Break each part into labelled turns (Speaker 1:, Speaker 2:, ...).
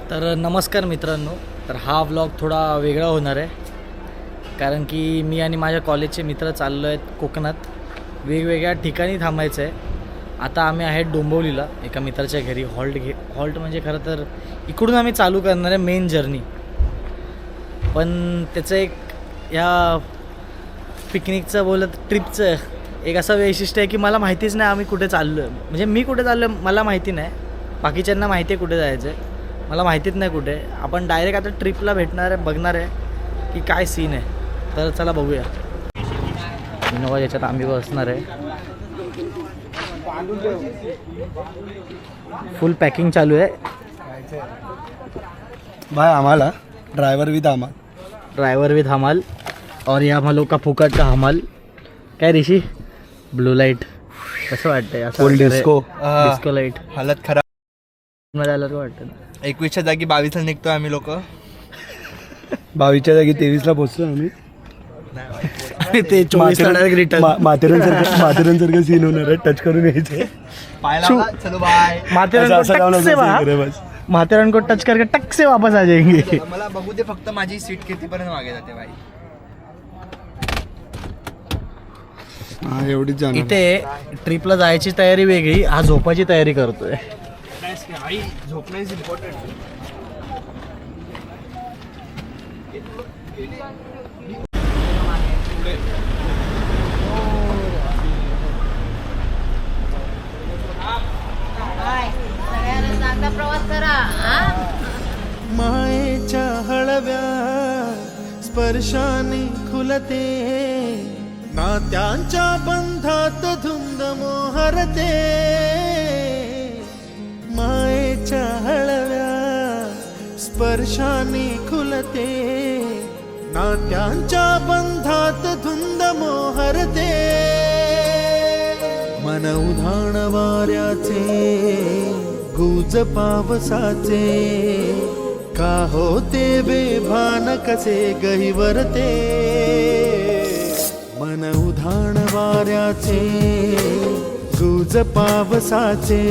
Speaker 1: तर नमस्कार मित्रांनो. तर हा व्लॉग थोडा वेगळा होणार आहे कारण की मी आणि माझ्या कॉलेजचे मित्र चाललो आहेत कोकणात. वेगवेगळ्या ठिकाणी थांबायचं आहे. आता आम्ही आहेत डोंबिवलीला एका मित्राच्या घरी. हॉल्ट म्हणजे खरं तर इकडून आम्ही चालू करणार आहे मेन जर्नी. पण त्याचं एक या पिकनिकचं बोलत ट्रिपचं एक असं वैशिष्ट्य आहे की मला माहितीच नाही आम्ही कुठे चाललो आहे. म्हणजे मी कुठे चाललो आहे मला माहिती नाही, बाकीच्यांना माहिती आहे कुठे जायचं आहे, मला माहितीच नाही कुठे. आपण डायरेक्ट आता ट्रिपला भेटणार आहे, बघणार आहे की काय सीन आहे. तर चला बघूया. इनोवा याच्यात आम्ही बसणार आहे. फुल पॅकिंग चालू आहे
Speaker 2: भाई आम्हाला ड्रायव्हर विथ आम्हा
Speaker 1: ड्राइवर विथ हमाल और ये हम लोग का फुकट का हमाल. काय ऋषी ब्लू लाईट कसं वाटतंय? असं
Speaker 2: फुल डिस्को
Speaker 1: डिस्को लाईट
Speaker 2: हालत खराब.
Speaker 1: मध्ये आलं तर वाटतं
Speaker 3: 21च्या जागी 22ला निघतो आम्ही लोक.
Speaker 2: 22च्या जागी 23ला पोहोचतो आम्ही.
Speaker 1: ते 24 डायरेक्ट रिटर्न.
Speaker 2: माथेरानसारखं सीन होणार आहे. टच करून यायचे.
Speaker 3: पाहिला चलो बाय.
Speaker 1: माथेरान को टच करके टक से वापस आ जाएंगे.
Speaker 3: मला बघू दे फक्त माझी सीट कितीपर्यंत मागे जाते बाई.
Speaker 2: हा एवढीच जाणार.
Speaker 1: इथे ट्रिपला जायची तयारी वेगळी, हा झोपाची तयारी करतोय.
Speaker 3: झोपणे इज इम्पॉर्टंट.
Speaker 4: प्रवास करा.
Speaker 5: मायेच्या हळव्या स्पर्शाने खुलते, नात्यांच्या बंधात धुंद मोहरते. मायेच्या हळव्या स्पर्शाने खुलते, नात्यांच्या बंधात धुंद मोहरते. मन उधाण वाऱ्याचे गुज पावसाचे, का होते बेभान कसे गहिवरते. मन उधाण वाऱ्याचे गुज पावसाचे,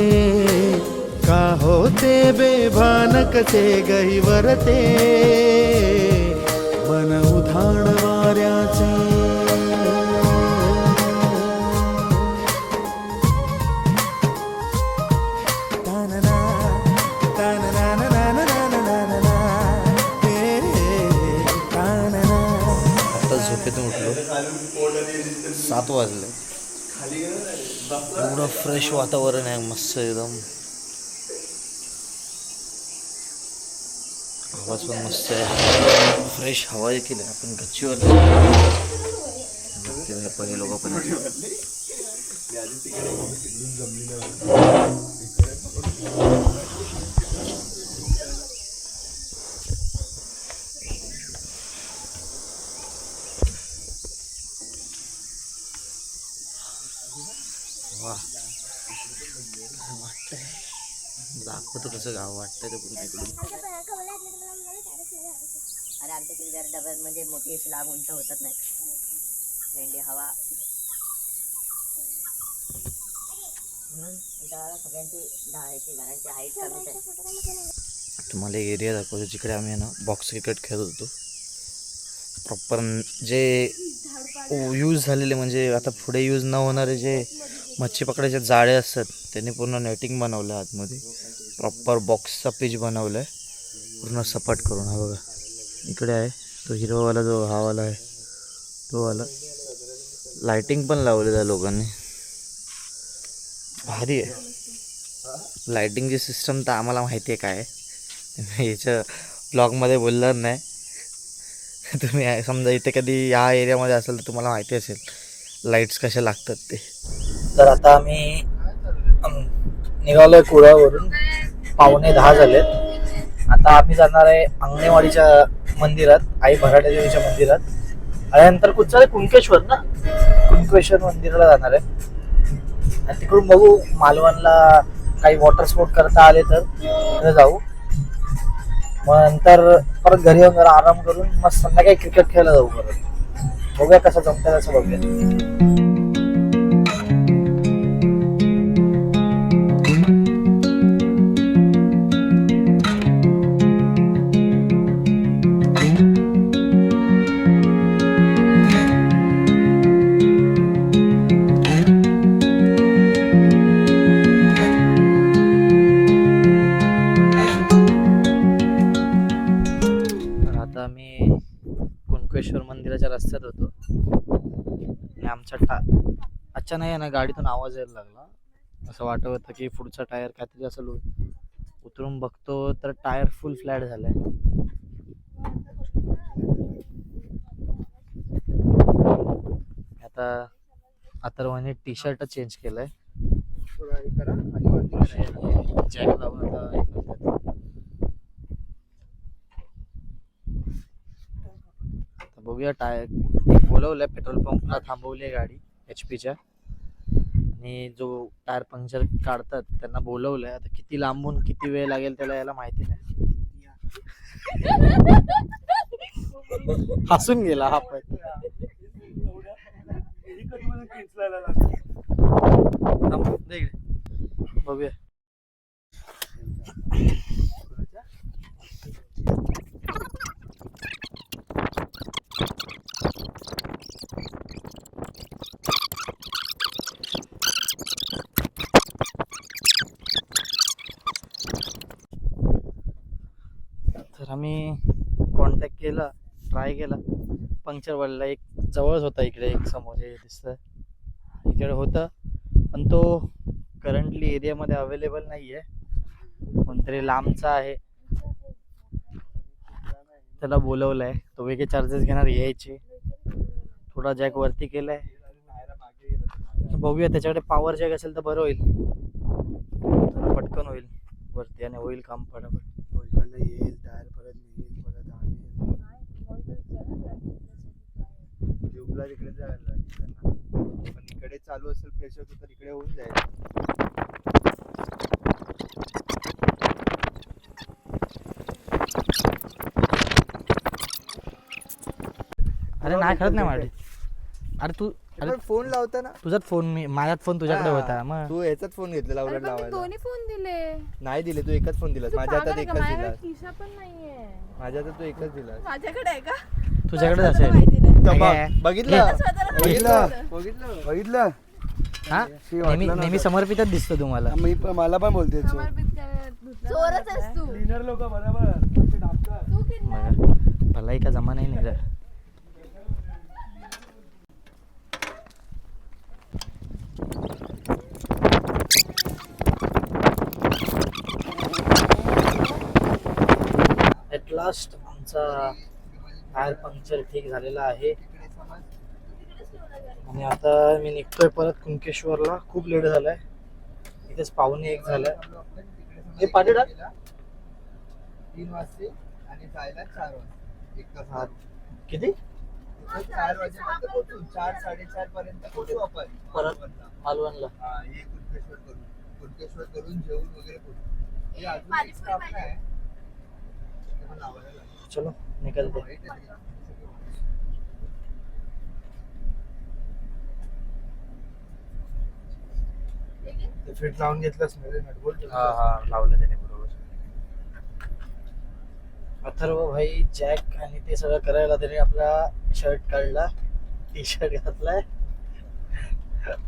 Speaker 5: का होते बेभान कसे गहिवरते. मन उधाण वाऱ्याचे.
Speaker 1: झोपेतून उठलो, 7 वाजले. एवढं फ्रेश वातावरण आहे, मस्त एकदम. आवाज पण मस्त आहे, फ्रेश हवा देखील आहे. आपण गच्चीवर पहिले लोक पण वाटतंय दाखवतो कसं गाव वाटतंय ते पुन्हा इकडून.
Speaker 4: अरे आमच्या तिथे जर डबल म्हणजे मोठी स्लॅब उंच होतात नाही, थंडी हवा. सगळ्यांची घरांची हाईट कमीच आहे.
Speaker 1: तुम्हाला एक एरिया दाखवतो जिकडे आम्ही आहे ना बॉक्स क्रिकेट खेळत होतो. प्रॉपर जे यूज झालेले म्हणजे आता पुढे यूज न होणारे जे मच्छी पकडायचे जाळे असतात त्यांनी पूर्ण नेटिंग बनवलं आहे आतमध्ये. प्रॉपर बॉक्सचा पिच बनवलं आहे पूर्ण सपाट करून. हा बघा इकडे आहे तो हिरोवाला, जो हा वाला आहे तो वाला. लायटिंग पण लावलेलं आहे लोकांनी, भारी आहे. लायटिंगची सिस्टम तर आम्हाला माहिती आहे काय आहे, याचं ब्लॉगमध्ये बोलणार नाही. तुम्ही समजा इथे कधी या एरियामध्ये असेल तर तुम्हाला माहिती असेल लाईट्स कशा लागतात ते. तर आता आम्ही निघालोय कुळावरून, 9:45 झालेत. आता आम्ही जाणार आहे अंगणेवाडीच्या मंदिरात, आई भराडे देवीच्या मंदिरात. आणि नंतर कुठचं आहे कुणकेश्वर ना, कुणकेश्वर मंदिराला जाणार आहे. आणि तिकडून बघू मालवणला काही वॉटर स्पोर्ट करता आले तर तिकडे जाऊ. मग नंतर परत घरी येऊन जरा आराम करून मग संध्याकाळी क्रिकेट खेळायला जाऊ. परत बघूया कसं जमतं कसं बघूया. रस्त्यात होतो आणि आमच्या अचानक आहे ना गाडीतून आवाज यायला लागला. असं वाटत होतं की पुढचा टायर काहीतरी असं उतरून बघतो तर टायर फुल फ्लॅट झालाय. आता अथर्वने टी शर्ट चेंज केलंय. जॅक लावून आता हे करतात. आता बघूया टायर बोलवलंय, पेट्रोल पंपला थांबवली गाडी HP आणि जो टायर पंक्चर काढतात त्यांना बोलवलंय. आता किती लांबून किती वेळ लागेल त्याला यायला माहिती नाही. हसून गेला हा पण. बघूया. तर आम्ही कॉन्टॅक्ट केला, ट्राय केला, पंक्चरवाल्याला. एक जवळच होता इकडे, एक समोर हे दिसतं इकडे होता, पण तो करंटली एरियामध्ये अवेलेबल नाही आहे. कोणतरी लांबचा आहे, त्याला बोलवलंय. तो वेगळे चार्जेस घेणार यायचे. थोडा जॅक वरती केलाय, बघूया. त्याच्याकडे पॉवर जॅक असेल तर बरं होईल, पटकन होईल वरती आणि होईल काम पटापट.
Speaker 2: येईल टायर परत येईल, परत आणेल. ट्यूबला तिकडे जायला लागेल त्यांना. पण इकडे चालू असेल प्रेशर तर इकडे होऊन जाईल.
Speaker 1: अरे नाही खरंच नाही माझे. अरे तू
Speaker 3: फोन लावता ना,
Speaker 1: तुझाच फोन, माझ्यात फोन तुझ्याकडे होता. मग
Speaker 3: तू याचाच फोन घेतलेला उलट लावायला.
Speaker 6: दोन्ही फोन दिले.
Speaker 3: नाही दिले, तू एकच फोन दिलास. माझ्या हातात एकच दिलास.
Speaker 6: खिसा पण नाहीये
Speaker 3: माझ्या हातात तू एकच दिलास.
Speaker 6: माझ्याकडे आहे का?
Speaker 1: तुझ्याकडेच असेल.
Speaker 6: माहिती नाही.
Speaker 3: बघितलं
Speaker 6: स्वतःला
Speaker 2: बघितलं
Speaker 1: हा नेहमी समर्पितच दिसतो तुम्हाला.
Speaker 2: मला पण बोलते
Speaker 6: समर्पित करायला चोरच आहेस तू.
Speaker 2: क्लीनर लोक बरोबर
Speaker 6: तू किती
Speaker 1: भलाई का जमा नाही निघला. ॲट लास्ट आमचा टायर पंक्चर ठीक झालेला आहे आणि आता मी निघतोय परत कुणकेश्वरला. खूप लेट झालाय, इथेच 1:45 झालाय. हे पाठी टाक.
Speaker 3: 3 वाजते आणि जायला 4 वाजता. एक तास.
Speaker 1: किती?
Speaker 3: 4 वाजेपर्यंत पोहोचू. 4-4:30 पर्यंत पोहोचू आपण
Speaker 1: परत मालवणला.
Speaker 3: हा, हे कुणकेश्वर करून जेवून वगैरे पोहोचू. हे अजून एक स्टाफ नाही, ते पण लावायला लागेल.
Speaker 1: चलो निकलते.
Speaker 2: फिट लावून घेतलंस ना रे नटबोल्ट.
Speaker 1: हा लावलं त्याने बरोबर. अथर्व भाई जॅक आणि ते सगळं करायला त्याने आपला शर्ट काढला, टी शर्ट घातलाय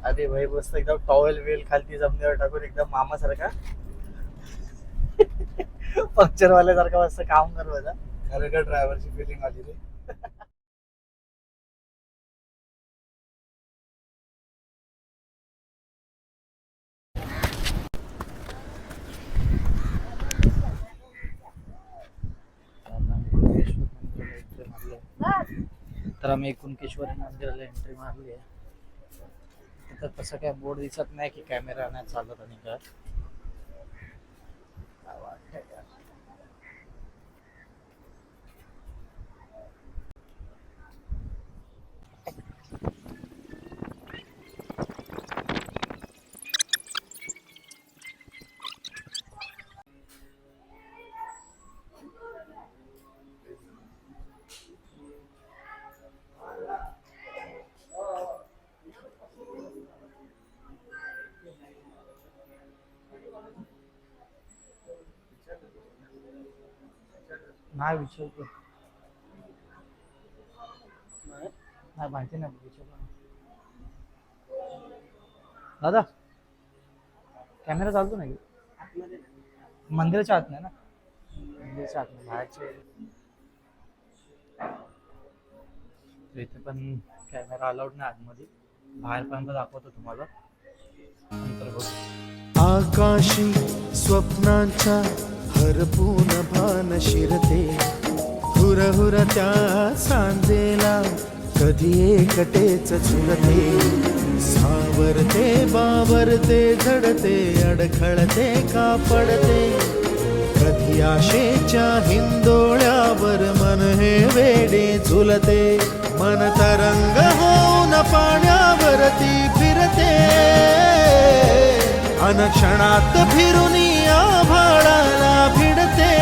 Speaker 1: आणि भाई मस्त एकदम टॉवेल वेल खालती जमिनीवर टाकून एकदम मामासारखा पंक्चर वाल्यासारखा मस्त काम करत होता.
Speaker 2: खरं का ड्रायव्हरची फिलिंग आली रे.
Speaker 1: तर आम्ही कुणकेश्वर मंदिराला एंट्री मारली आहे. तिथं तसं काय बोर्ड दिसत नाही की कॅमेरा नाही चालत आणि काय. नाही विचारतो, नाही माहिती नाही विचारतो. दादा कॅमेरा चालतो नाही मंदिराच्या आत नाही ना? मंदिराच्या आत नाही, बाहेरचे. तर इथे पण कॅमेरा अलाउड नाही आतमध्ये, बाहेरपर्यंत दाखवतो तुम्हाला. नंतर बघ.
Speaker 5: आकाशी स्वप्नांच्या हरपून भान शिरते, हुरहुर त्या सांजेला कधी एकटेच झुरते, सावरते बावरते झडते अडखळते का पडते, कधी आशेच्या हिंदोळ्यावर मन हे वेडे झुलते, मन तरंग होऊन पाण्यावरती फिरते, अनक्षणात फिरून आभाळाला भिडते,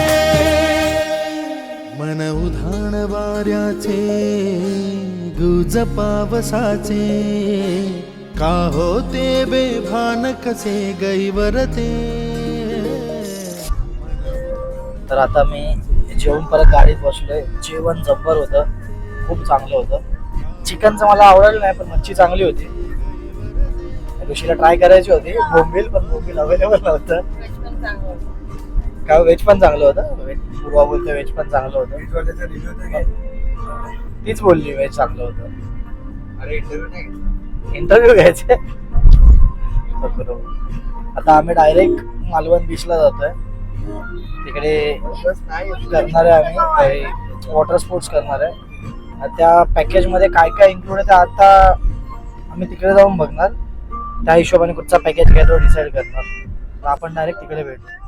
Speaker 5: मन उधाण वाऱ्याचे गुज पावसाचे, का होते बेभान कसे गैवरते.
Speaker 1: तर आता मी जेवून परत गाडीत बसलोय. जेवण जब्बर होतं, खूप चांगलं होतं. चिकनचं मला आवडलं नाही, पण मच्छी चांगली होती. त्या दिवशीला ट्राय करायची होती बोंबील, पण बोंबील अवेलेबल नव्हतं. काय व्हेज पण चांगलं होतं. पूर्वा बोलतो व्हेज पण चांगलं होतं. तीच बोलली व्हेज चांगलं होतं.
Speaker 3: अरे इंटरव्ह्यू नाही
Speaker 1: इंटरव्ह्यू घ्यायचे. आता आम्ही डायरेक्ट मालवण बीचला जातोय. तिकडे करणार आहे आम्ही वॉटर स्पोर्ट्स करणार आहे. त्या पॅकेजमध्ये काय काय इन्क्लूड आहे ते आता आम्ही तिकडे जाऊन बघणार. त्या हिशोबाने कुठचा पॅकेज घ्यायचा डिसाईड करणार. आपण डायरेक्ट तिकडे भेटू.